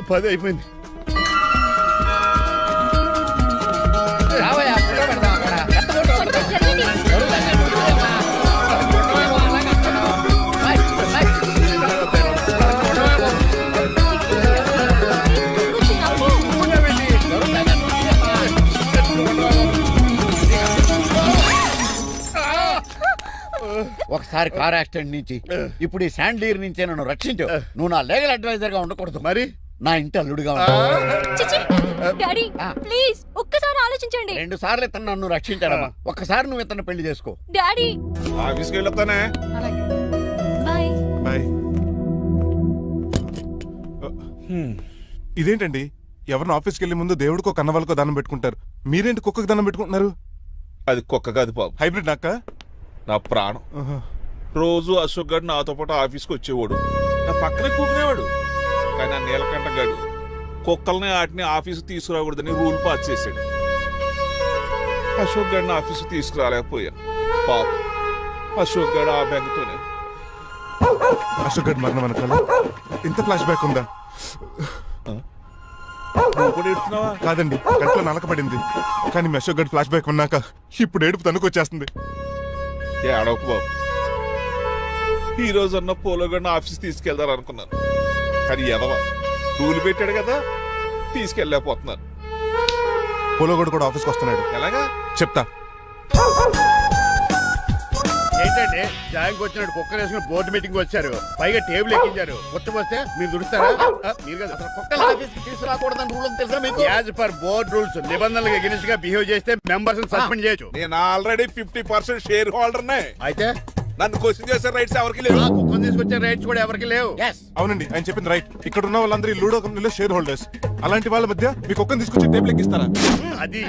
10 అయిపోయింది. ఒకసారి car accident నుంచి ఇప్పుడు ఈ శాండ్లీర్ నుంచే నన్ను రక్షించావు. నువ్వు నా లీగల్ అడ్వైజర్ గా ఉండకూడదు, మరి నా ఇంటి అల్లుడుగా డాడీ ప్లీజ్ ఒక్కసారి ఆలోచించండి. 2 సార్లు ఇతను నన్ను రక్షించాడమ్మా. ఒక్కసారి నువ్వు ఇతను పెళ్లి చేసుకో. డాడీ ఆఫీస్కి వెళ్ళొస్తానే. Bye bye. ఇదేంటండి, ఎవరిని ఆఫీస్కి వెళ్ళే ముందు దేవుడికో కన్నవాళ్ళకో దండం పెట్టుకుంటారు, మీరేంటి కుక్కకి దండం పెట్టుకుంటున్నారు? అది కుక్క కాదు బాబు, హైబ్రిడ్ నక్క. నా ప్రాణం. రోజు అశోక్ గడు నాతో పాటు ఆఫీస్కి వచ్చేవాడు, నా పక్కనే కూకునేవాడు. కానీ ఆ నీలకంఠ గడు కుక్కల్ని వాటిని ఆఫీసు తీసుకురాకూడదని రూల్ పాస్ చేశాడు. అశోక్ గడిని ఆఫీసు తీసుకురాలేకపోయా. పాప అశోక్ గడు ఆ బెంగతోనే. అశోక్ గడ్ మరణం వెనకాల ఇంత ఫ్లాష్ బ్యాక్ ఉందా? నువ్వు కూడా ఎడుతున్నావా? కాదండి, కంట్లో నలకబడింది. కానీ మీ అశోక్ గడ్ ఫ్లాష్ బ్యాక్ ఉన్నాక ఇప్పుడు ఏడుపు తనుకు వచ్చేస్తుంది. ఏడవకు బాబు, ఈ రోజు అన్న పోలో గడిని ఆఫీస్ తీసుకెళ్దారు అనుకున్నాను. కానీ ఎదవా రూల్ పెట్టాడు కదా, తీసుకెళ్ళలేకపోతున్నాను. పోలోగోడు కూడా ఆఫీస్కి వస్తున్నాడు. ఎలాగా చెప్తా. ఏంటంటే జాయింగ్ వచ్చినట్టు కుక్కర్ వేసుకుని బోర్డు మీటింగ్ వచ్చారు, పైగా టేబుల్ ఎక్కించారు. వస్తే మీరు దుడుస్తారా? మీరు కదా అసలు కుక్కల ఆఫీస్కి తీసుకురాకూడదని రూల్ తెలుసా మీకు? యాజ్ పర్ బోర్డ్ రూల్స్ నిబంధనలకు ఎగనిస్ట్ గా బిహేవ్ చేస్తే మెంబర్స్ సస్పెండ్ చేయొచ్చు. నేను ఆల్రెడీ 50% షేర్ హోల్డర్నే. అయితే నన్ను క్వశ్చన్ చేసే రైట్స్ ఎవరికి లేవు. కుక్కను తీసుకొచ్చే రైట్స్ కూడా ఎవరికి లేవు. అవునండి, ఆయన చెప్పింది రైట్. ఇక్కడ ఉన్న వాళ్ళందరూ ఈ లూడో కంపెనీలో షేర్ హోల్డర్స్. అలాంటి వాళ్ళ మధ్య మీ కుక్కను తీసుకొచ్చి టేబుల్ ఎక్కిస్తారా? అది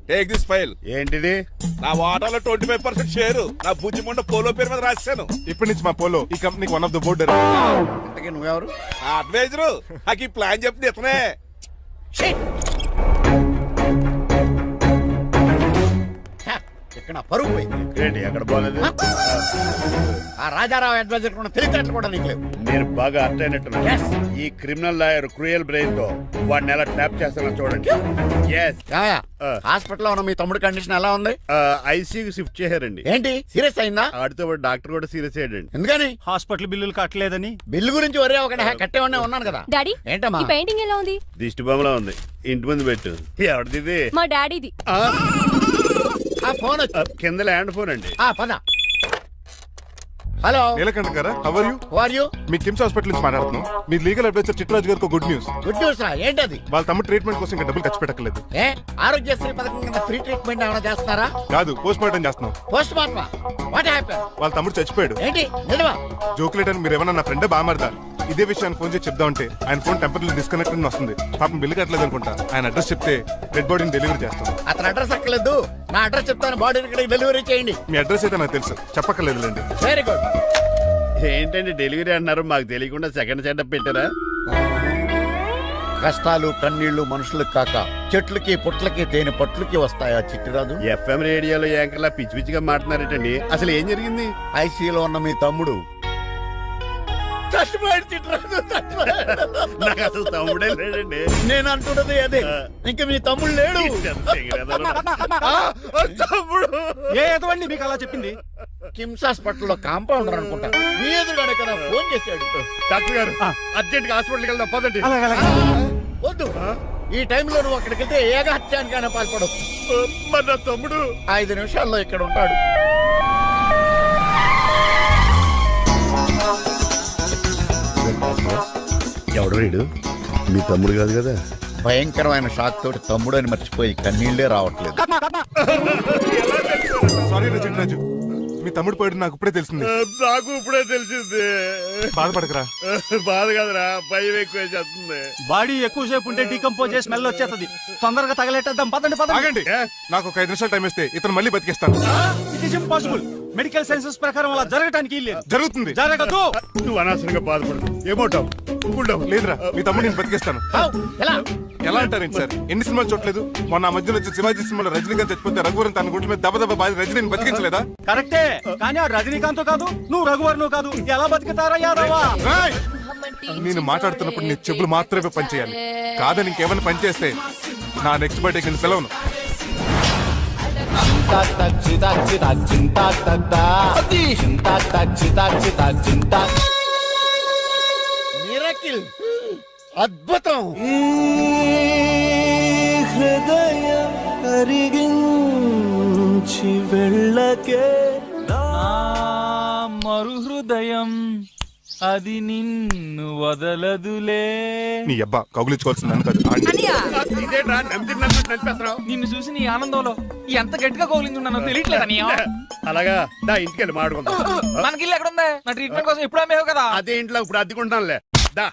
టేక్ దిస్ ఫైల్. ఏంటిది? నా వాటాలో 25% షేర్ నా బుజ్జిమండ పోలో పేరు మీద రాశాను. ఇప్పటి నుంచి మా పోలో ఈ కంపెనీకి వన్ ఆఫ్ ద బోర్డ్. ఇంతకీ నువ్వెవరు? అడ్వైజరు. నాకు ఈ ప్లాన్ చెప్పింది ఇతనే. ఇక్కడ పరుగు పోయింది. ఏంటి ఎక్కడ బాగాలేదు? ఆ రాజారావు అడ్వైజర్ కూడా తెలియటట్లు కూడా నీకు లేవు. నేను బాగా అర్థ అయినట్టున్నాను. ఈ క్రిమినల్ లాయర్ క్రూయల్ బ్రెయిన్ తో వాడిని ఎలా ట్యాప్ చేస్తానో చూడండి. హాస్పిటల్లో ఉన్న మీ తమ్ముడు కండిషన్ ఎలా ఉంది? ఐసీయూకి షిఫ్ట్ చేశారండి. ఏంటి సీరియస్ అయిందా? ఆడితో డాక్టర్ కూడా సీరియస్ అయ్యాడండి. ఎందుకని? హాస్పిటల్ బిల్లులు కట్టలేదని. బిల్లు గురించి ఒరే ఒకటి కట్టేవాడినే ఉన్నాను కదా. డాడీ ఏంటమ్మా ఈ పెయింటింగ్ ఎలా ఉంది? దిష్టి బొమ్మలా ఉంది. ఇంటి ముందు పెట్టు. ఎవరిది? మా డాడీది. ఆ ఫోన్ కింద ల్యాండ్ ఫోన్ అండి. పద. హలో నీలకంఠ గారా, how are you? Who are you? మీ కిమ్స్ హాస్పిటల్ నుంచి మాట్లాడుతున్నాం. మీ లీగల్ అడ్వైజర్ చిట్రాజు గారికి గుడ్ న్యూస్. గుడ్ న్యూస్ రా. ఏంటది? వాళ్ళ తమ్ముడు ట్రీట్మెంట్ కోసం ఇంకా డబ్బులు ఖర్చు పెట్టలేదు. ఆరోగ్యశ్రీ పథకం కింద ఫ్రీ ట్రీట్మెంట్ ఏమైనా చేస్తారా? కాదు, పోస్ట్ మార్టం చేస్తున్నాం. Post mortem? What happen? వాళ్ళ తమ్ముడు చచ్చిపోయాడు. ఏంటి నిజమా? జోకులేట్ అని మీరు ఏమన్నా నా ఫ్రెండ్ బామర్దా? ఇదే విషయాన్ని ఫోన్ చేసి చెప్దామంటే ఆయన ఫోన్ టెంపరీ డిస్కనెక్ట్ అని వస్తుంది. పాపం బిల్లు కట్టలేదు అనుకుంటా. ఆయన అడ్రస్ చెప్తే డెడ్ బాడీని డెలివరీ చేస్తాం. అతను అడ్రస్ అక్కర్లేదు, నా అడ్రస్ చెప్తాను. బాడీని ఇక్కడ డెలివరీ చేయండి. మీ అడ్రస్ అయితే నాకు తెలుసు, చెప్పక్కర్లేదులేండి. Very good. ఏంటండి డెలివరీ అన్నారు, మాకు తెలియకుండా సెకండ్ సెటప్ పెట్టారా? కష్టాలు కన్నీళ్లు మనుషులకు కాక చెట్లకి పుట్లకి తేనె పట్లకి వస్తాయా చిట్టిరాజు? ఎఫ్ఎం రేడియోలో యాంకర్లా పిచ్చి పిచ్చిగా మాట్లాడారేటండి. అసలు ఏం జరిగింది? ఐసీలో ఉన్న మీ తమ్ముడు చచ్చిపోయాడు. చిట్టిరాజు నాకు అసలు తమ్ముడే లేడండి. నేను అంటున్నది అదే. ఇంకా మీ తమ్ముడు లేడు. తమ్ముడు ఏ ఎదవండి మీకు అలా చెప్పింది? కిమ్స్ హాస్పిటల్లో కాంపౌండర్ అనుకుంటా. మీ ఎదురుగానే కదా ఫోన్ చేశాడు. డాక్టర్ గారు అర్జెంట్ గా హాస్పిటల్కి వెళ్దాం పదండి. వద్దు, ఈ టైంలో నువ్వు అక్కడికి వెళ్తే ఏకహత్యానికైనా పాల్పడవచ్చు. మరి నా తమ్ముడు 5 నిమిషాల్లో ఇక్కడ ఉంటాడు. ఎవడు వీడు? మీ తమ్ముడు కాదు కదా? భయంకరమైన షాక్ తోటి తమ్ముడు అని మర్చిపోయి కన్నీళ్లే రావట్లేదు. సారీ చిట్రాజు, మీ తమ్ముడు పోయాడు నాకు ఇప్పుడే తెలిసింది. నాకు ఇప్పుడే తెలిసింది. బాధపడకరా. బాధ కాదురా, భయం ఎక్కువ చేస్తుంది. బాడీ ఎక్కువసేపు ఉంటే డీకంపోజ్ చేసి స్మెల్ వచ్చేస్తుంది. తొందరగా తగలెట్టేద్దాం. పదండి పదండి. ఆగండి, నాకు ఒక 5 నిమిషాలు టైం ఇస్తే ఇతను మళ్ళీ బతికేస్తాను. It is impossible. Medical sciences ప్రకారం అలా జరగటానికి లేదు. జరుగుతుంది. జరగదు. నువ్వు అనవసరంగా బాధపడు. ఏమోటావు? లేదురా, మీ తమ్ముడు నేను బతికేస్తాను. ఎలా అంటారేంటి సార్? ఎన్ని సినిమాలు చూడలేదు? మొన్న మధ్యలో వచ్చి శివాజీ సినిమాలో రజనీకాంత్ చచ్చిపోతే రఘువరన్ తన గుండె మీద దెబ్బ బాధ రజనీని బతికించలేదా? కరెక్టే, కానీ ఆ రజనీకాంత్ కాదు, నువ్వు రఘువరన్ కాదు. ఎలా బతుకుతారా యాదవా? నేను మాట్లాడుతున్నప్పుడు నీ చెప్పులు మాత్రమే పనిచేయాలి. కాదని ఇంకేమైనా పనిచేస్తే నా నెక్స్ట్ బర్త్డేకి నేను సెలవును. మిరకిల్, అద్భుతం. హృదయం కరిగించి వెళ్ళకే మరు హృదయం అది నిన్ను వదలదులే. నీ అబ్బా కౌగులించుకోవాల్సింది నన్ను కాదు, ఆడిని. ఇదేట్రా నడిపేస్తున్నావు? నిన్ను చూసి నీ ఆనందంలో ఎంత గట్టిగా కౌలించున్నానో తెలియట్లేదు నీ అలాగా దా ఇంటికి వెళ్ళి మాడుకుందాం. మనకి ఇల్లు ఎక్కడ ఉంది? నా ట్రీట్మెంట్ కోసం ఎప్పుడు అమ్మేవు కదా. అదే ఇంట్లో ఇప్పుడు అద్దెకుంటానులే. దా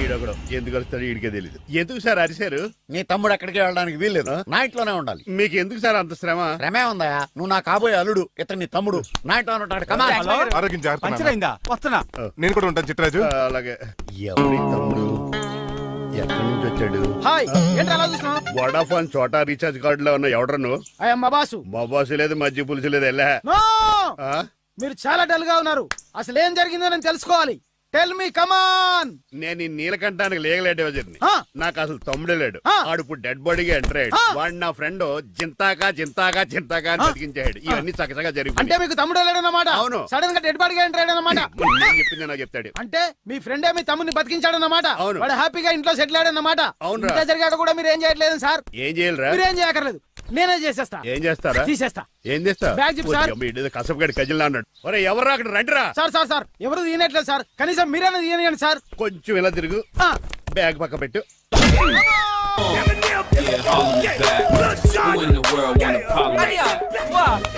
ఈడొకడు ఎందుకు వస్తాడు ఈడికే తెలియదు. ఎందుకు సార్ అరిశారు? నీ తమ్ముడు ఎక్కడికి వెళ్ళడానికి వీల్లేదు, నా ఇంట్లోనే ఉండాలి. మీకు ఎందుకు సార్ అంత శ్రమ? శ్రమే ఉందా? నువ్వు నా కాబోయే అల్లుడు, ఇతను నీ తమ్ముడు, నా ఇంట్లో ఉంటాడు. కమా ఆరోగ్యం జాగ్రత్త నాన్న. పంచరైందా? వస్తున్నా. నేను కూడా ఉంటాను చిట్రాజు. అలాగే. ఎవరి తమ్ముడు ఎక్కడి నుంచి వచ్చాడు? హాయ్, ఏంటి అలా చూస్తున్నావు? వడాఫోన్ చోటా రీఛార్జ్ కార్డు లో ఉన్న ఎవడ్రా నువ్వు? అయ్యమ్మ బాసు. మా బాసు లేదు, మధ్య పులుసు లేదు. వెళ్ళా నో! మీరు చాలా డల్ గా ఉన్నారు. అసలు ఏం జరిగిందో నేను తెలుసుకోవాలి. టెల్ మీ, కమాన్. నేను ఈ నీలకంఠానికి లీగల్ అడ్వైజర్ని. ఆ. నాకు అసలు తమ్ముడే లేడు. ఆ. ఆడు ఇప్పుడు డెడ్ బాడీగా ఎంటర్ అయ్యాడు. ఆ. వాడు నా ఫ్రెండ్ జింతాకా జింతాకా జింతాకా అని బతికించాడు. ఇవన్నీ చక్కగా అంటే జరిగింది. మీకు తమ్ముడు లేడన్నమాట. అవును. సడన్ గా డెడ్ బాడీగా ఎంటర్ అయ్యాడన్నమాట. నేను చెప్పింది నాకు చెప్తాడు. అంటే మీ ఫ్రెండే మీ తమ్ముడిని బతికించాడన్నమాట. అవును. వాడు హ్యాపీగా ఇంట్లో సెటిల్ అయ్యాడన్నమాట. అవునురా. ఇంత జరిగాక కూడా మీరు ఏం చేయట్లేదు సార్. ఏం చేయాలిరా? మీరేం చేయక్కర్లేదు, నేనే చేసేస్తా. ఏం చేస్తారా? తీసేస్తా. ఏం చేస్తా? బ్యాగ్ చెప్పు సార్. కసపగడి కజిల్లా అన్నాడు. ఒరే ఎవరు అక్కడ రండిరా. సార్ సార్ సార్, ఎవరు తీయనట్లేదు సార్. కనీసం మీరైనా తీయనియండి సార్. కొంచెం ఇలా తిరుగు. ఆ. బ్యాగ్ పక్క పెట్టు.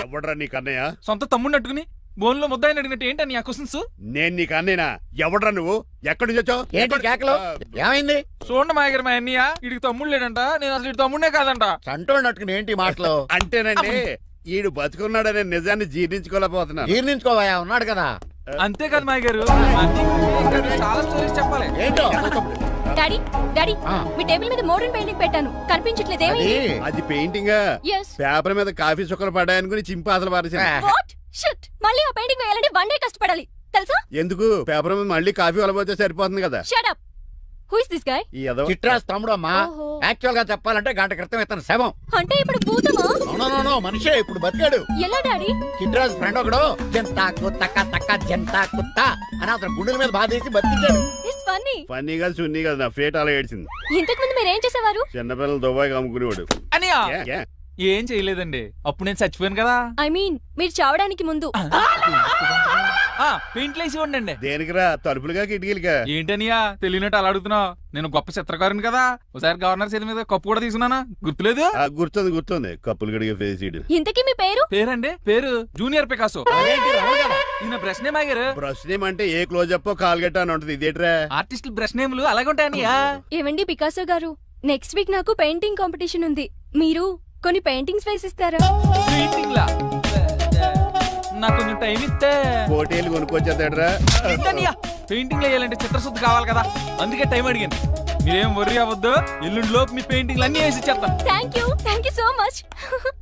ఎవడ్రా నీ కన్నయ్య? సొంత తమ్ముడిని అట్టుకుని బోన్లో ముద్దాయిని అడిగినట్టు ఏంటని ఆ క్వశ్చన్స్? నేను నీ కన్నయ్యనా? ఎవడ్రా నువ్వు? ఎక్కడి నుంచి వచ్చావు? ఏంటి కేకలు? ఏమైంది? చూడండి మాయగారు మా అన్నయ్య, వీడికి తమ్ముడు లేడంట. నేను అసలు ఇటు తమ్ముడే కాదంట. చంటోడు నట్టుకుని ఏంటి మాటలు? అంటేనండి ఈడు బతుకున్నాడనే నిజాన్ని జీర్ణించుకోలేకపోతున్నాను. జీర్ణించుకోవా, ఉన్నాడు కదా. అంతేకాదు మాయగారు, చాలా స్టోరీస్ చెప్పాలి. ఏంటో డాడీ డాడీ, ఆ. మీ టేబుల్ మీద మోడర్న్ పెయింటింగ్ పెట్టాను, కనిపించట్లేదు. అది ఏమైంది? అది పెయింటింగ్. Yes. పేపర్ మీద కాఫీ చుక్కలు పడ్డాయనుకుని చింపాసలు పారేసాను. What? Shit. మళ్ళీ ఆ పెయింటింగ్ వేయాలంటే 1 day కష్టపడాలి తెలుసా? ఎందుకు? పేపర్ మీద మళ్ళీ కాఫీ వలపోతే సరిపోతుంది కదా. Shut up. Who is this guy? ఈ ఎదవ. చిట్రాజ్ తమ్ముడు అమ్మా. ఓహో. యాక్చువల్ గా చెప్పాలంటే గంట క్రితం ఇతను శవం. అంటే ఇప్పుడు భూతమా? నో మనిషే ఇప్పుడు బతికాడు. ఎలా డాడీ? చిట్రాజ్ ఫ్రెండ్ ఒకడు జంతా కుత్తక తక్క జంతా కుత్త అని అతను గుండెల మీద బాధేసి బతికించాడు. It's funny. ఫన్నీ కాదు, సున్నీ కాదు, నా ఫేట్ అలా ఏడ్చింది. ఇంతకు ముందు మీరు ఏం చేసేవారు? చిన్నపిల్లలు దుబాయ్ అమ్ముకునేవాడు. అనియా ఏ, ఏ. ఏం చేయలేదండి, అప్పుడు నేను చచ్చిపోయాను కదా. ఐ మీన్ మీరు చావడానికి ముందు. పెయింట్లు వేసి ఉండండి. దేనికిరా? తలుపులుగా కిటికీలుగా? ఏంటనియా తెలియనట్టు అలా అడుగుతున్నావు? నేను గొప్ప చిత్రకారుని కదా. ఒకసారి గవర్నర్ చేతి మీద కప్పు కూడా తీసుకున్నానా, గుర్తులేదు? గుర్తుంది కప్పులు గడిగే ఫేసీడు. ఇంతకీ మీ పేరు? పేరండి, పేరు జూనియర్ పికాసో. అదేంటి రమణ గారు? ఈయన బ్రష్ నేమ్ ఆగారు. బ్రష్ నేమ్ అంటే ఏ క్లోజప్ కాల్గట్ట అని ఉంటది. ఇదేట్రా? ఆర్టిస్టులు బ్రష్ నేమ్లు అలాగే ఉంటాయనియా. ఏవండి పికాసో గారు, నెక్స్ట్ వీక్ నాకు పెయింటింగ్ కాంపిటీషన్ ఉంది. మీరు కొన్ని పెయింటింగ్స్ వేసిస్తారా? పెయింటింగ్ లా నాకు కొంచెం టైం ఇస్తే. కోటేలు కొనుక్కొచ్చేదేట్రా? పెయింటింగ్ వేయాలంటే చిత్రశుద్ధి కావాలి కదా, అందుకే టైం అడిగాను. మీరేం వర్రీ అవ్వద్దు, ఎల్లుండి లోపు మీ పెయింటింగ్లు అన్ని వేసి ఇచ్చేస్తాను. Thank you so much.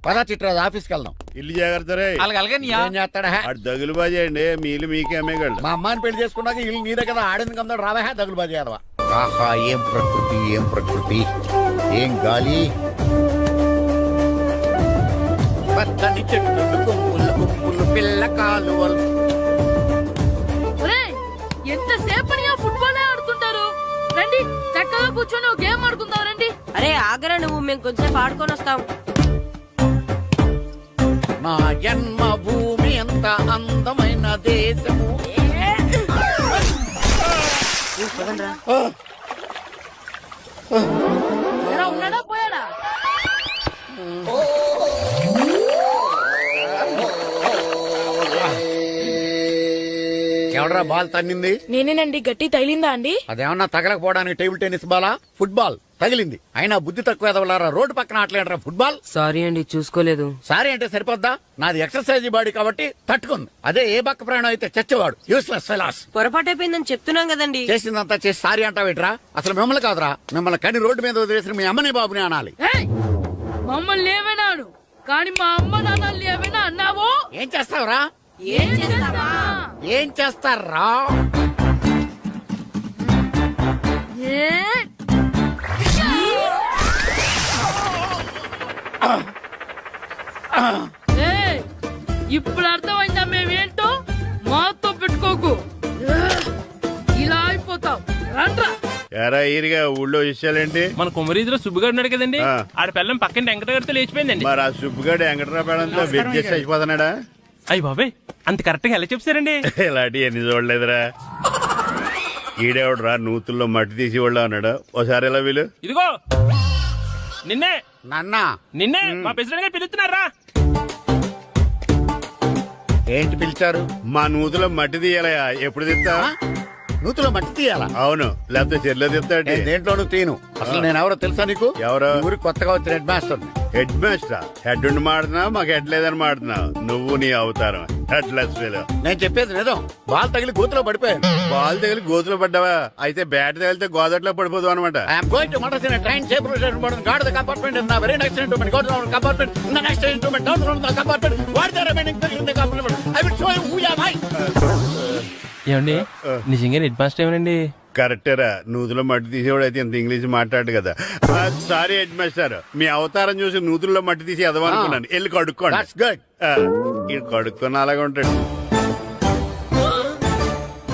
పదా చిట్రాజ్ ఆఫీస్కి వెళ్దాం. ఇల్లు జాగ్రత్త రే. అలాగే ఏం చేస్తాడా? అటు దగులు బాజీ అండి, మీలు మీకే అమ్మేగాళ్ళు. మా అమ్మాయిని పెళ్లి చేసుకున్నాక ఇల్లు నీదే కదా, ఆడింది కదా, రావా దగులు బాజీ అదవా. ఆహా, ఏం ప్రకృతి, ఏం ప్రకృతి, ఏం గాలి. పచ్చని చెట్లు, గుంపులు గుంపులు పిల్ల కాలువలు. ఎంతసేపని ఫుట్బాల్ ఆడుతుంటారు? రండి చక్కగా కూర్చొని ఒక గేమ్ ఆడుకుందాం రండి. అరే ఆగరా నువ్వు, మేము కొంచెం ఆడుకొని వస్తాం. నా జన్మ భూమి ఎంత అందమైన దేశము. ఉన్నాడా పోయాడా? ఎవడరా బాల్ తన్నింది? నేనేనండి. గట్టి తగిలిందా అండి? అదేమన్నా తగలకపోవడానికి టేబుల్ టెన్నిస్ బాలా, ఫుట్బాల్ తగిలింది. అయినా బుద్ధి తక్కువ ఎదవలారా, రోడ్డు పక్కన ఆటలేడరా ఫుట్బాల్. సారీ అండి, చూసుకోలేదు. సారీ అంటే సరిపోద్దా? నాది ఎక్సర్సైజ్ బాడీ కాబట్టి తట్టుకుంది. అదే ఏ బక్క ప్రాణం అయితే చచ్చేవాడు. Useless fellas. పొరపాటు అయిపోయిందని చెప్తున్నాం కదండి. చేసిందంతా చేసి సారీ అంటావేట్రా? అసలు మిమ్మల్ని కాదురా, మిమ్మల్ని కని రోడ్డు మీద వదిలేసిన మీ అమ్మని బాబుని అనాలి. మమ్మల్ని ఏమైనాడు కానీ మా అమ్మ నాన్నల్ని ఏమైనా అన్నావో? ఏం చేస్తావురా? ఏం చేస్తావా? ఏం చేస్తారా? ఎరా ఈరిగా ఊళ్ళో విషయాలేంటి? మన కుమరీధిలో సుబ్బుగాడు ఉన్నాడు కదండి, ఆ. ఆడ పిల్లం పక్కన వెంకటగారితో లేచిపోయిందండి. మరి ఆ సుబ్బుగాడు వెంకటరాపేడంతో వెజ్ చచ్చిపోతున్నాడా? అయ్యి బాబాయ్, అంత కరెక్ట్ గా ఎలా చెప్తారండి? ఇలాంటి ఎన్ని చూడలేదురా. ఈడేవాడురా నూతుల్లో మట్టి తీసి వాళ్ళు అన్నాడు. ఓసారి ఎలా వీలు ఇదిగో నిన్నే నాన్న నిన్నే మా ప్రెసిడెంట్ గారు పిలుస్తున్నారా? ఏంటి పిలిచారు? మా నూతులో మట్టి తీయాలయా. ఎప్పుడు తీస్తా? నూతులో మట్టి తీయాలా? అవును, లేకపోతే చెల్లె తీస్తాడు. నేను దేంట్లోనూ తీను. అసలు నేను ఎవరో తెలుసా నీకు? ఎవరు? ఈ ఊరికి కొత్తగా వచ్చిన head master. Head master head ఉండి మాడుతున్నావు, మాకు హెడ్ లేదని మాడుతున్నావు. నువ్వు నీ అవతారం హెడ్ లెస్ ఫెలో. నేను చెప్పేది నిజం. బాల్ తగిలి గోతులో పడిపోయాను. బాల్ తగిలి గోతులో పడ్డావా? అయితే బ్యాట్ తగిలితే గోదట్లో పడిపోదు అనమాట. I'm going to Madras in train safe guard the compartment in the very next instrument go down compartment in the next instrument down from the compartment what the remaining thing in the compartment I will show you who you are. ఏమండి నిజంగా head master ఏమనండి? కరెక్టేరా, నూతులో మట్టి తీసేవాడు అయితే ఇంత English మాట్లాడు కదా. Sorry head master, మీ అవతారం చూసి నూతుల్లో మట్టి తీసి ఎదవనుకున్నాను. వెళ్ళి కడుక్కోండి. That's good. ఇది కడుక్కొని అలాగే ఉంటాడు.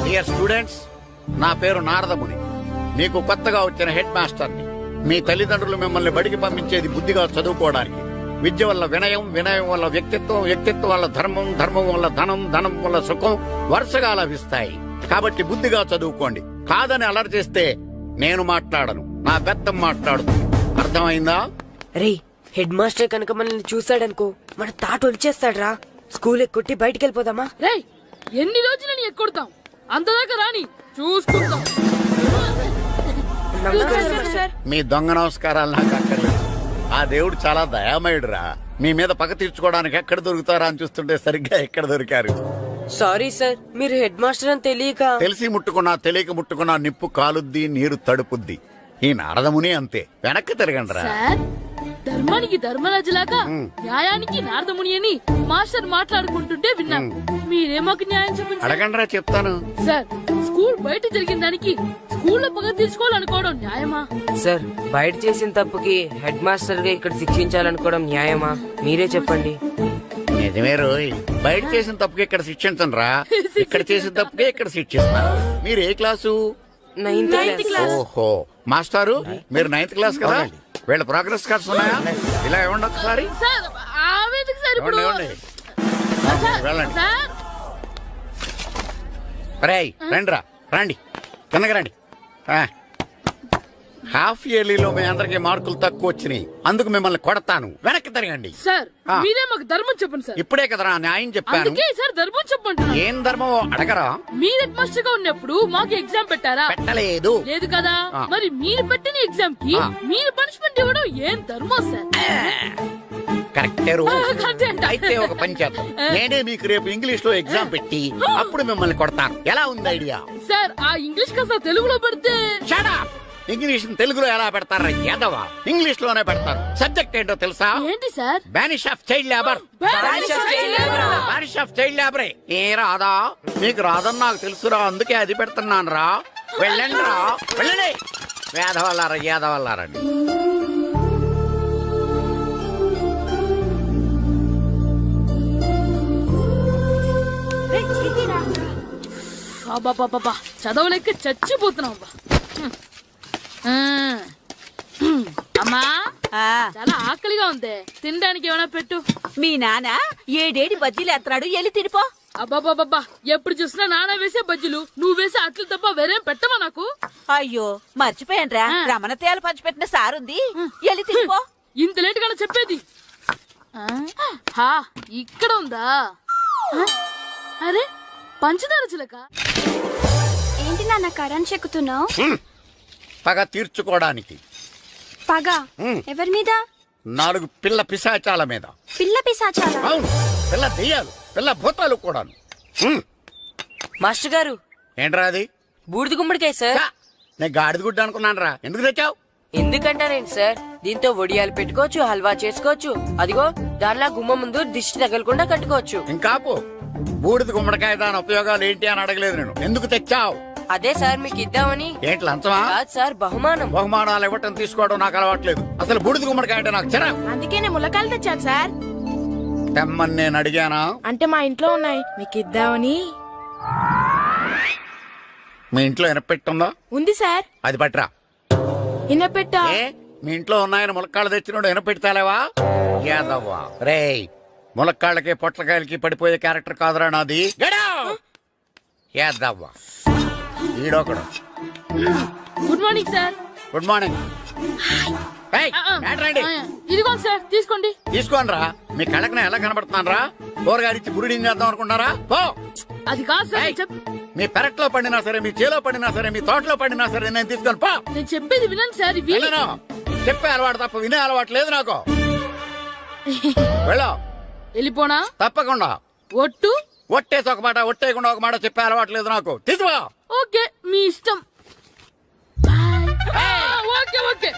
డియర్ స్టూడెంట్స్, నా పేరు నారదముని. మీకు కొత్తగా వచ్చిన హెడ్ మాస్టర్ని. మీ తల్లిదండ్రులు మిమ్మల్ని బడికి పంపించేది బుద్ధిగా చదువుకోవడానికి. విద్య వల్ల వినయం, వినయం వల్ల వ్యక్తిత్వం, వ్యక్తిత్వం వల్ల ధర్మం, ధర్మం వల్ల ధనం, ధనం వల్ల సుఖం వరుసగా లభిస్తాయి. కాబట్టి బుద్ధిగా చదువుకోండి. కాదని అలర్ చేస్తే నేను మాట్లాడను, నా బెత్తం మాట్లాడుతుంది. అర్థమైందా? రే హెడ్ మాస్టర్ కనుక మనల్ని చూసాడనుకో మన తాట వచ్చేస్తాడ్రా. స్కూల్ ఎక్కొట్టి బయటికి వెళ్ళిపోదామా? రే ఎన్ని రోజులు నీ ఎక్కొడతాం, అంతదాకా రాని చూసుకుంటాం. మీ దొంగ నమస్కారాలు నాకు అక్కర్లేదు. ఆ దేవుడు చాలా దయామయుడురా. మీ మీద పగ తీర్చుకోవడానికి ఎక్కడ దొరుకుతారా అని చూస్తుంటే సరిగ్గా ఎక్కడ దొరికారు. సారీ సార్, మీరు హెడ్ మాస్టర్ అని తెలియక. తెలిసి ముట్టుకున్నా తెలియక ముట్టుకున్నా నిప్పు కాలుద్ది, నీరు తడుపుద్ది. ఈ నారదముని అంతే. వెనక్కి తిరగండిరా. సార్ ధర్మానికి ధర్మరాజులాగా న్యాయానికి నారదముని అని మాస్టర్ మాట్లాడుకుంటుంటే విన్నాం. మీరేమాకు న్యాయం చూపించారు? అడగండిరా, చెప్తాను. సార్ స్కూల్ బయట జరిగిన దానికి స్కూల్లో పగ తీసుకోవాలనుకోవడం న్యాయమా? సార్ బయట చేసిన తప్పుకి హెడ్ మాస్టర్ గా ఇక్కడ శిక్షించాలనుకోవడం న్యాయమా? మీరే చెప్పండి. నిజమే రోయ్, బయట చేసిన తప్పుకి ఇక్కడ శిక్షించను రా. ఇక్కడ చేసిన తప్పుకే ఇక్కడ శిక్షిస్తున్నారు. మీరు ఏ క్లాసు? 9th class. ఓహో, మాస్టారు మీరు 9th క్లాస్ కదా? వీళ్ళ ప్రోగ్రెస్ కార్డ్స్ ఉన్నాయా? ఇలా ఇవ్వండి ఒకసారి. సార్ ఆవేదకు సార్ ఇప్పుడు ఇవ్వండి, వెళ్ళండి. సార్ రేయ్ రండిరా, రండి కిందకి రండి. హాఫ్ ఇయర్లీలో మీ అందరికి మార్కులు తక్కువ వచ్చినాయి, అందుకు మిమ్మల్ని కొడతాను. వెనక్కి తిరగండి. సార్ మీరే మాకు ధర్మం చెప్పండి సార్. ఇప్పుడే కదరా న్యాయం చెప్పాను. అందుకే సార్ ధర్మం చెప్పండి. ఏం ధర్మం అడగరా? మీరు హెడ్ మాస్టర్ గా ఉన్నప్పుడు మాకు ఎగ్జామ్ పెట్టారా? పెట్టలేదు. లేదు కదా. మరి మీరు పెట్టిన ఎగ్జామ్ కి మీరు పనిష్మెంట్ ఇవ్వడం ఏం ధర్మం సార్? కరెక్టే. కరెక్టే అంట. అయితే ఒక పని చేద్దాం, నేనే మీకు రేపు ఇంగ్లీష్ లో ఎగ్జామ్ పెట్టి అప్పుడు మిమ్మల్ని కొడతాను. ఎలా ఉంది ఐడియా? సార్ ఆ ఇంగ్లీష్ కాస్త తెలుగులో పెడితే. Shut up! ఇంగ్లీష్ తెలుగులో ఎలా పెడతారా యాదవా? ఇంగ్లీష్ లోనే పెడతారు. సబ్జెక్ట్ ఏంటో తెలుసా? ఏంటి sir? Banish of child labour. Banish of child లేబరే. ఏ రాదా? మీకు రాదని నాకు తెలుసురా, అందుకే అది పెడుతున్నాను రా. వెళ్ళండి రా, వెళ్ళండి. వేదవల్లారా, యాదవల్లారండి. బాబా చదవలేక చచ్చిపోతున్నాం. అమ్మా చాలా ఆకలిగా ఉంది, తినడానికి ఏమైనా పెట్టు. మీ నాన్న ఏడేడి బజ్జీలు ఎత్తాడు, వెళ్ళి తినిపో. అబ్బాబాబా ఎప్పుడు చూసినా నాన్న వేసే బజ్జీలు, నువ్వు వేసే అట్లు తప్ప వేరేం పెట్టవా నాకు? అయ్యో మర్చిపోయానురా, రమణ తేలు పంచిపెట్టిన సారుంది, వెళ్ళి తినిపో. ఇంత లేట్ గా చెప్పేది. ఇక్కడ ఉందా? అరే పంచదార చిలక. ఏంటి నాన్న కరెంట్ చెక్కుతున్నావు? పగ తీర్చుకోవడానికి. పగ ఎవరి మీద? 4 పిల్ల పిశాచాల మీద. పిల్ల పిశాచాలా? అవును, పిల్ల దెయ్యాలు, పిల్ల భూతాలు కూడాను. మాస్టర్ గారు ఏంట్రా అది? బూడిద గుమ్మడికాయ సార్. నేను గాడిద గుడ్డ అనుకున్నాను రా. ఎందుకు తెచ్చావు? ఎందుకంటారేంటి సార్, దీంతో వడియాలు పెట్టుకోవచ్చు, హల్వా చేసుకోవచ్చు. అదిగో దానిలా గుమ్మ ముందు దిష్టి తగలకుండా కట్టుకోవచ్చు. ఇంకాపు బూడిద గుమ్మడికాయ దాని ఉపయోగాలు ఏంటి అని అడగలేదు నేను. ఎందుకు తెచ్చావు? అదే సార్ మీకు ఇద్దామని. ఏంటి లంచమా? కాదు సార్, బహుమానం. బహుమానాలు ఇవ్వటం తీసుకోవడం నాకు అలవాట్లేదు. అసలు బూడిద గుమ్మడికాయ అంటే నాకు చిరా. అందుకే నేను ములకాయలు తెచ్చాను సార్. తెమ్మని నేను అడిగానా? అంటే మా ఇంట్లో ఉన్నాయి, మీకు ఇద్దామని. మీ ఇంట్లో ఎనపెట్టుందా? ఉంది సార్. అది పట్రా. ఇన్నపెట్టా? ఏ మీ ఇంట్లో ఉన్నాయని ములక్కాళ్ళు తెచ్చినోడు ఎనపెడతాలేవా? యాదవ్వా రేయ్, ములక్కాళ్ళకి పొట్లకాయలకి పడిపోయే క్యారెక్టర్ కాదురా నాది. యాదవ్వా ఈడొకడు. Good morning sir. Good morning. ఏయ్, రండి ఇదిగోండి సార్, తీసుకోండి. తీసుకోనరా. మీ కళ్ళకి నేను ఎలా కనబడుతున్నాను రా? కూరగాయలిచ్చి బురిడింగ్ చేద్దాం అనుకుంటారా? పో. అది కాదు సార్. ఏయ్, మీ పెరట్లో పండినా సరే, మీ చేలో పండినా సరే, మీ తోటలో పండినా సరే నేను తీసుకొని పో. నేను చెప్పేది వినండి సార్. ఇవి వెళ్ళను. చెప్పే అలవాటు తప్ప వినే అలవాటు లేదు నాకు. వెళ్ళో. వెళ్ళిపోనా? తప్పకుండా. ఒట్టు? ఒట్టేసి ఒక మాట, ఒట్టేయకుండా ఒక మాట చెప్పే అలవాటు లేదు నాకు. తీసుకో. ఓకే, మీ ఇష్టం. Okay okay.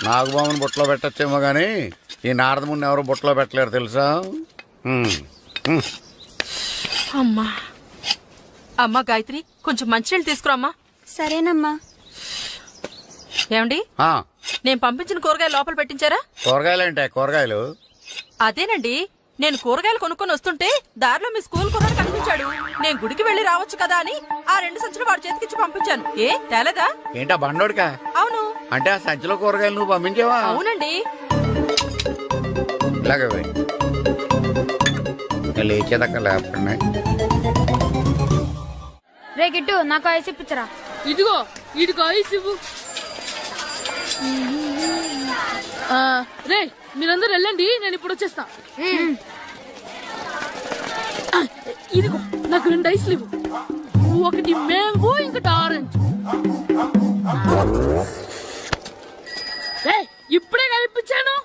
నాగబాబుని బుట్టలో పెట్టచ్చేమో గాని ఈ నారదముని ఎవరు బుట్టలో పెట్టలేరు తెలుసా? అమ్మా అమ్మా గాయత్రి, కొంచెం మంచినీళ్ళు తీసుకురామ్మా. సరేనమ్మా. ఏమండి, ఆ, నేను పంపించిన కూరగాయలు లోపల పెట్టించారా? కూరగాయలేంటే కూరగాయలు? అదేనండి, నేను కూరగాయలు కొనుక్కొని వస్తుంటే దారిలో మీ స్కూల్ కుర్రాడు కనిపించాడు. నేను గుడికి వెళ్లి రావచ్చు కదా అని ఆ 2 సంచులు వాడి చేతికిచ్చి పంపించాను. ఏ తేలేదా? ఏంటా బండోడికా? అవును. అంటే ఆ సంచిలో కూరగాయలు నువ్వు పంపించావా? అవునండి. ఇలాగే పోయి లేచేదాకా లేకుండా. రే గిట్టు, నాకు ఐస్ ఇప్పించరా. ఇదిగో ఇదిగో ఐస్ ఇవ్వు. రే మీరందరూ వెళ్ళండి, నేను ఇప్పుడు వచ్చేస్తా. ఇదిగో నాకు 2 ఐస్లు ఇవ్వు. ఒకటి మ్యాంగో, ఇంకటి ఆరెంజ్. ఇప్పుడే కనిపించాను.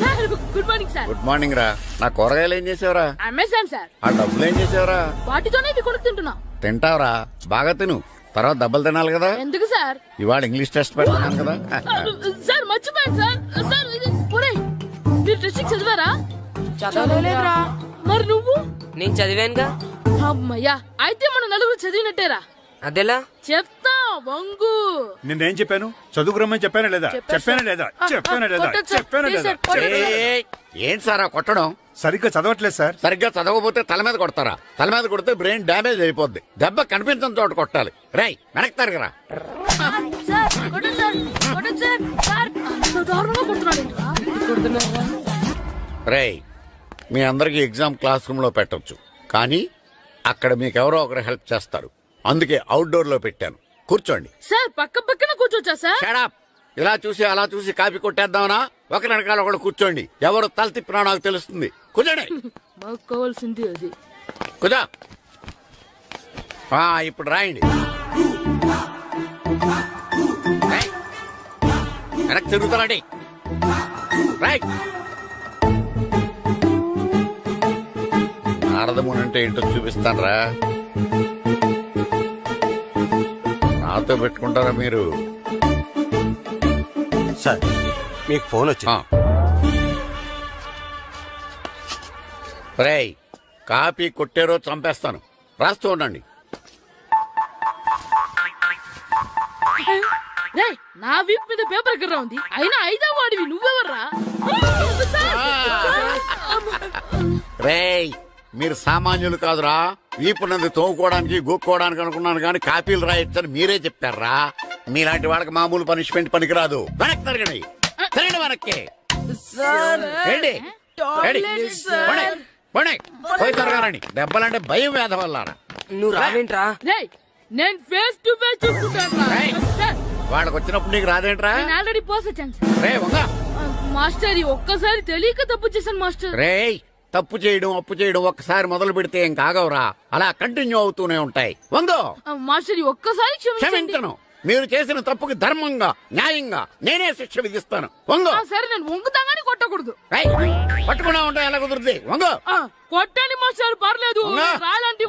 Sir good morning sir. Good morning రా. నా కూరగాయలు ఏం చేసావురా? Amazon sir. ఆ డబ్బులు ఏం చేసావురా? వాటితోనే ఇవి కొనుక్కు తింటున్నా. తింటావురా, బాగా తిను. తర్వాత దెబ్బలు తినాలి కదా. ఎందుకు సార్? ఇవాళ ఇంగ్లీష్ టెస్ట్ పెడతాను కదా. సార్ మర్చిపోయాను సార్. సార్ ఇది ఒరేయ్, మీరు టెస్టింగ్ చదివారా? చదవలేదురా. మరి నువ్వు? నేను చదివానుగా. అమ్మయ్యా, అయితే మనం నలుగురు చదివినట్టేరా. అదెలా? చెప్తా వంగు. నిన్నేం చెప్పాను? చదువుకురమ్మని చెప్పానా లేదా? చెప్పానా లేదా? చెప్పానా లేదా? చెప్పానా లేదా? ఏయ్, ఏం సారా కొట్టడం? సరిగ్గా చదవట్లేదు సార్. సరిగ్గా చదవకపోతే తల మీద కొడతారా? తల మీద కొడితే బ్రెయిన్ డ్యామేజ్ అయిపోద్ది. దెబ్బ కనిపించని చోట కొట్టాలి. రేయ్ వెనక్కి తరగరా. అంత దారుణంగా కొడుతున్నాడు. రేయ్, మీ అందరికి ఎగ్జామ్ క్లాస్ రూమ్ లో పెట్టొచ్చు, కానీ అక్కడ మీకు ఎవరో ఒకరు హెల్ప్ చేస్తారు. అందుకే అవుట్డోర్ లో పెట్టాను. కూర్చోండి. సార్ పక్క పక్కన కూర్చోచ్చా సార్? Shut up. ఇలా చూసి అలా చూసి కాపీ కొట్టేద్దామనా? ఒకరి వెనకాల ఒకడు కూర్చోండి. ఎవరు తల తిప్పినా నాకు తెలుస్తుంది. కూర్చోండి. మాకు కావాల్సింది అది. కూర్చో. ఇప్పుడు రాయండి. రేయ్, వెనక్కి తిరుగుతారండి. రైట్. నారదముని అంటే ఏంటో చూపిస్తానరా. నాతో పెట్టుకుంటారా మీరు? సార్ మీకు ఫోన్ వచ్చింది. రేయ్, కాపీ కొట్టారో చంపేస్తాను. రాస్తూ ఉండండి. రేయ్, నా వీప్ మీద పేపర్ కర్ర ఉంది, అయినా 5వ వాడివి నువ్వెవర్రా? రేయ్, మీరు సామాన్యులు కాదురా. వీపున్నది తోముకోవడానికి గోక్కోవడానికి అనుకున్నాను, కానీ కాపీలు రాయొచ్చని మీరే చెప్పారా. మీలాంటి వాళ్ళకి మామూలు పనిష్మెంట్ పనికిరాదు. వెనక్కి తిరగండి. తిరగండి వెనక్కి. ఏంటి? పోయి తిరగారండి. దెబ్బలంటే భయం వేద వల్ల. నువ్వు రావేంట్రా? రేయ్, నేను ఫేస్ టు ఫేస్ చూసుకుంటాను. వాళ్ళకి వచ్చినప్పుడు నీకు రాదేంట్రా? నేను ఆల్రెడీ పోస్ వచ్చాను సార్. రే వంగ. మాస్టర్, ఒక్కసారి తెలియక తప్పు చేశాను మాస్టర్. రేయ్, తప్పు చేయడం అప్పు చేయడం ఒక్కసారి మొదలు పెడితే ఏం కాగవరా. అలా కంటిన్యూ అవుతూనే ఉంటాయి. వందో. మాస్టర్, ఒక్కసారి క్షమించను. మీరు చేసిన తప్పుకి ధర్మంగా న్యాయంగా నేనే శిక్ష విధిస్తాను. వంగో. సరే, నేను వంగుతాగాని కొట్టకూడదు. పట్టుకున్నా ఉంటా ఎలా కుదురుతుంది. వంగో. కొట్టండి మాస్టర్, పర్లేదు. రాలాంటి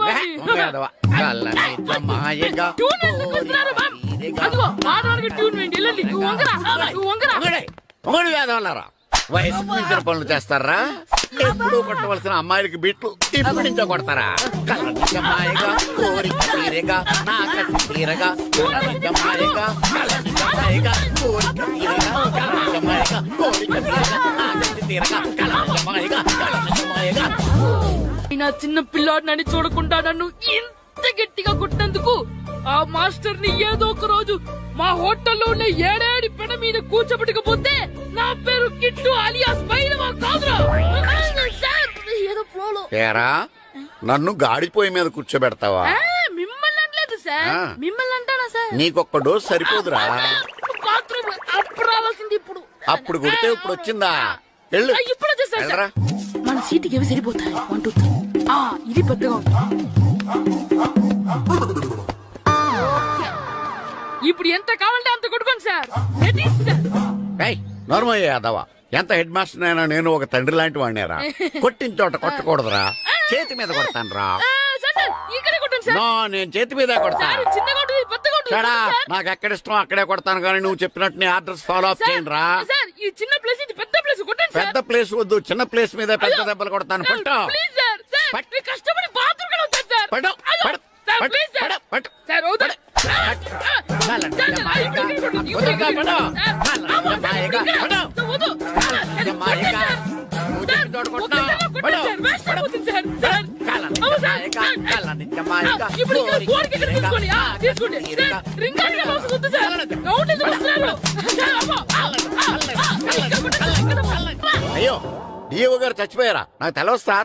మొగడు వేదవల్లారా. వయసు మించిన పనులు చేస్తారా? ఎప్పుడు కొట్టవలసిన అమ్మాయిలకి బిట్లు ఇప్పుడు నుంచో కొడతారా? కలనిజమాయగా కోరిక తీరగా నాకసి తీరగా కలనిజమాయగా కలనిజమాయగా కోరిక తీరగా కలనిజమాయగా కోరిక తీరగా నాకసి తీరగా కలనిజమాయగా కలనిజమాయగా. నా చిన్న పిల్లాడు నన్ను చూడకుండా నన్ను ఇంత ఇంత గట్టిగా కొట్టినందుకు ఆ మాస్టర్ ని ఏదో ఒక రోజు మా హోటల్లో ఉన్న ఏడేడి పెడ మీద కూర్చోబెట్టకపోతే నా పేరు కిట్టు అలియాస్ బైరవా కాదురా. సార్, ఏదో ఫ్లోలో. ఏరా నన్ను గాడిపోయి మీద కూర్చోబెడతావా? మిమ్మల్ని అనలేదు సార్, ఆ. మిమ్మల్ని అంటానా సార్? నీకొక్క డోస్ సరిపోదురా. బాత్రూమ్ అప్పుడు రావాల్సింది ఇప్పుడు. అప్పుడు కొడితే ఇప్పుడు వచ్చిందా? వెళ్ళు. ఇప్పుడు వచ్చేసా సార్. వెళ్ళరా. మన సీటుకి ఏవి సరిపోతాయి? 1 2 3. ఇది పెద్దగా ఉంది. ఇప్పుడు ఎంత కావాలంటే అంత కొట్టుకోండి సార్. Ready, sir? ఏయ్, నోర్మయ్య యాదవ, ఎంత హెడ్ మాస్టర్ అయినా నేను ఒక తండ్రి లాంటి వాడినేరా. కొట్టిన చోట కొట్టకూడదురా, చేతి మీద కొడతాను రా. సార్, సార్, ఇక్కడే కొట్టండి సార్. నో, నేను చేతి మీద కొడతా. సార్, చిన్నగా ఉంటుంది, పెద్దగా ఉంటుంది సడా, సార్. నాకు ఎక్కడ ఇష్టం అక్కడే కొడతాను, కానీ నువ్వు చెప్పినట్టు నీ ఆర్డర్స్ ఫాలో అప్ సార్, చేయండి రా. సార్, ఈ చిన్న ప్లేస్, ఇది పెద్ద ప్లేస్, కొట్టండి సార్. పెద్ద ప్లేస్ వద్దు, చిన్న ప్లేస్ మీద పెద్ద దెబ్బలు కొడతాను. పట్టు ప్లీజ్ సార్, సార్, పట్టు. మీరు కష్టపడి బాత్రూమ్ కూడా వచ్చారు సార్. పట్టు, అయ్యో, పట్టు, సార్, పట్టు, ప్లీజ్ సార్. పట్టు, పట్టు. సార్, వద్దు. సార్, మాయగా, ఇప్పుడు కొట్టండి, వద్దు, ఇప్పుడు పట్టు. సార్, అమ్మో, సార్, మాయగా, ఇక్కడ. పట్టు. వద్దు. మాయగా, నువ్వు చెప్పిన చోట కొట్టు. పట్టు. ఇప్పుడు ఇక్కడ గోడకి ఇక్కడ తీసుకోండి. తీసుకోండి. సార్, రింగ్ ఆడిన అవసరం వద్దు సార్. రౌండ్ ఎందుకు వస్తున్నారు? సార్, అమ్మో. ఇక్కడ కొట్టండి, ఇక్కడ. అయ్యో డిఓ గారు చచ్చిపోయారా? నాకు తెలవదు సార్.